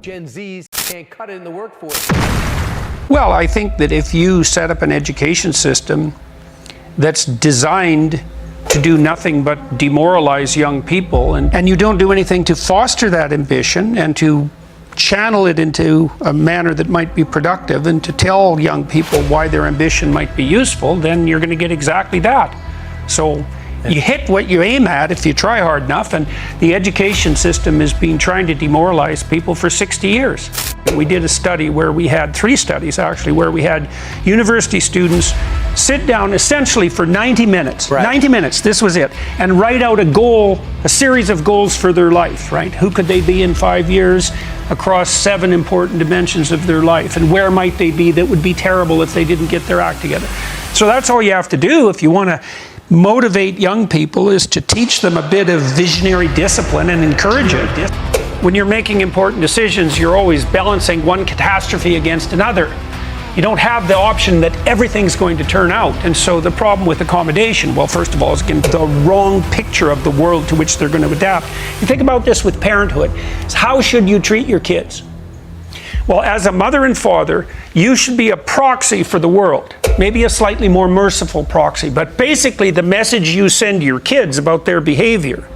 Gen Zs can't cut it in the workforce. Well, I think that if you set up an education system that's designed to do nothing but demoralize young people, and you don't do anything to foster that ambition and to channel it into a manner that might be productive and to tell young people why their ambition might be useful, then you're going to get exactly that. So you hit what you aim at if you try hard enough, and the education system has been trying to demoralize people for 60 years. We did a study where we had 3 studies actually, where we had university students sit down essentially for 90 minutes. Right. 90 minutes, this was it, and write out a goal, a series of goals for their life, right? Who could they be in 5 years across 7 important dimensions of their life, and where might they be that would be terrible if they didn't get their act together? So that's all you have to do if you want to motivate young people, is to teach them a bit of visionary discipline and encourage it. When you're making important decisions, you're always balancing one catastrophe against another. You don't have the option that everything's going to turn out. And so the problem with accommodation, well, first of all, is getting the wrong picture of the world to which they're going to adapt. You think about this with parenthood. How should you treat your kids? Well, as a mother and father, you should be a proxy for the world. Maybe a slightly more merciful proxy, but basically the message you send your kids about their behavior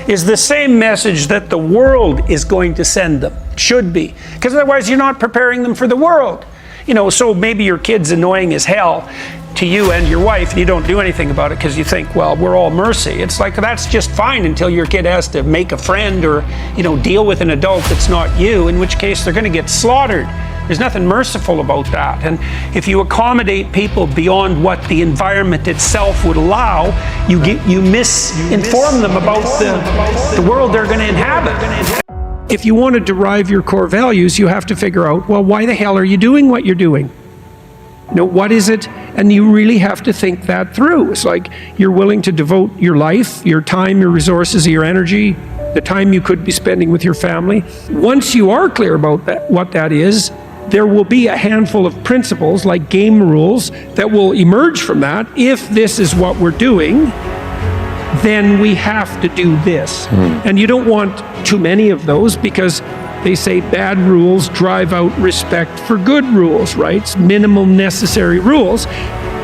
is the same message that the world is going to send them. It should be, because otherwise you're not preparing them for the world. You know, so maybe your kid's annoying as hell to you and your wife, and you don't do anything about it because you think, well, we're all mercy. It's like, that's just fine until your kid has to make a friend or, you know, deal with an adult that's not you, in which case they're going to get slaughtered. There's nothing merciful about that. And if you accommodate people beyond what the environment itself would allow, you misinform them about the world they're going to inhabit. If you want to derive your core values, you have to figure out, well, why the hell are you doing what you're doing? You know, what is it? And you really have to think that through. It's like you're willing to devote your life, your time, your resources, your energy, the time you could be spending with your family. Once you are clear about that, what that is, there will be a handful of principles like game rules that will emerge from that. If this is what we're doing, then we have to do this. And you don't want too many of those, because they say bad rules drive out respect for good rules, right? It's minimum necessary rules.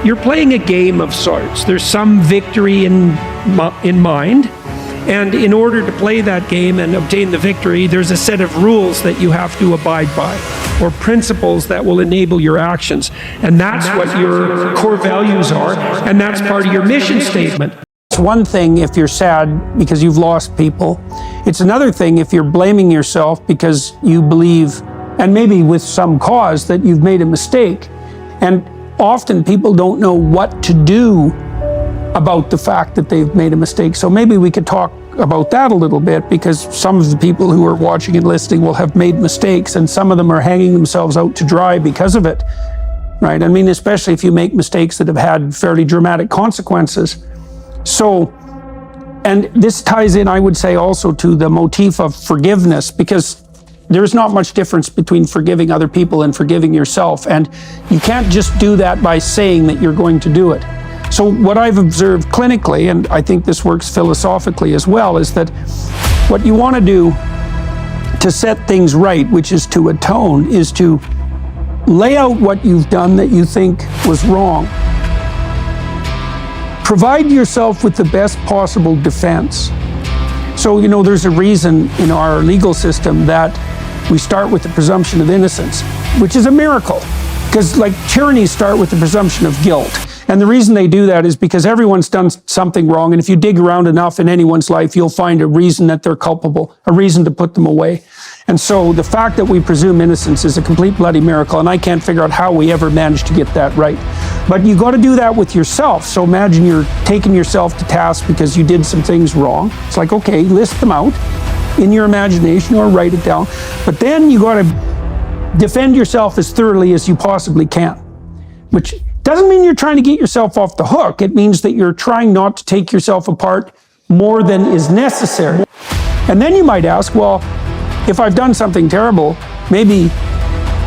You're playing a game of sorts. There's some victory in mind. And in order to play that game and obtain the victory, there's a set of rules that you have to abide by, or principles that will enable your actions. And that's what your core values are, and that's part of your mission statement. It's one thing if you're sad because you've lost people. It's another thing if you're blaming yourself because you believe, and maybe with some cause, that you've made a mistake. And often people don't know what to do about the fact that they've made a mistake. So maybe we could talk about that a little bit, because some of the people who are watching and listening will have made mistakes, and some of them are hanging themselves out to dry because of it, right? I mean, especially if you make mistakes that have had fairly dramatic consequences. So, and this ties in, I would say, also to the motif of forgiveness, because there's not much difference between forgiving other people and forgiving yourself. And you can't just do that by saying that you're going to do it. So what I've observed clinically, and I think this works philosophically as well, is that what you want to do to set things right, which is to atone, is to lay out what you've done that you think was wrong. Provide yourself with the best possible defense. So, you know, there's a reason in our legal system that we start with the presumption of innocence, which is a miracle, because like tyrannies start with the presumption of guilt. And the reason they do that is because everyone's done something wrong, and if you dig around enough in anyone's life, you'll find a reason that they're culpable, a reason to put them away. And so the fact that we presume innocence is a complete bloody miracle, and I can't figure out how we ever managed to get that right. But you got to do that with yourself. So imagine you're taking yourself to task because you did some things wrong. It's like, okay, list them out in your imagination or write it down. But then you got to defend yourself as thoroughly as you possibly can, which doesn't mean you're trying to get yourself off the hook. It means that you're trying not to take yourself apart more than is necessary. And then you might ask, well, if I've done something terrible, maybe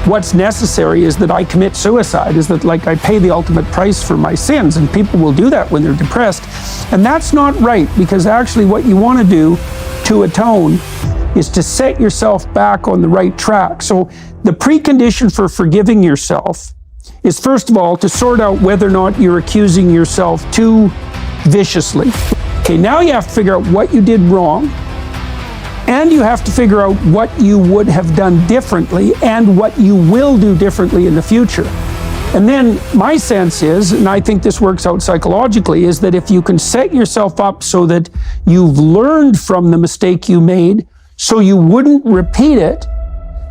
what's necessary is that I commit suicide, is that like I pay the ultimate price for my sins, and people will do that when they're depressed. And that's not right, because actually what you want to do to atone is to set yourself back on the right track. So the precondition for forgiving yourself is, first of all, to sort out whether or not you're accusing yourself too viciously. Okay, now you have to figure out what you did wrong, and you have to figure out what you would have done differently and what you will do differently in the future. And then my sense is, and I think this works out psychologically, is that if you can set yourself up so that you've learned from the mistake you made so you wouldn't repeat it,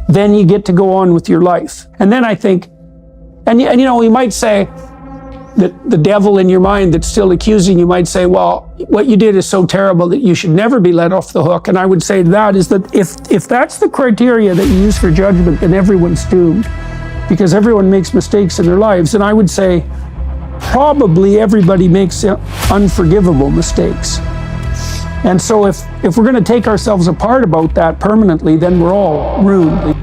then you get to go on with your life. And then I think, and you know, you might say that the devil in your mind that's still accusing you might say, well, what you did is so terrible that you should never be let off the hook. And I would say to that is that if that's the criteria that you use for judgment, then everyone's doomed, because everyone makes mistakes in their lives. And I would say probably everybody makes unforgivable mistakes. And so if we're going to take ourselves apart about that permanently, then we're all ruined.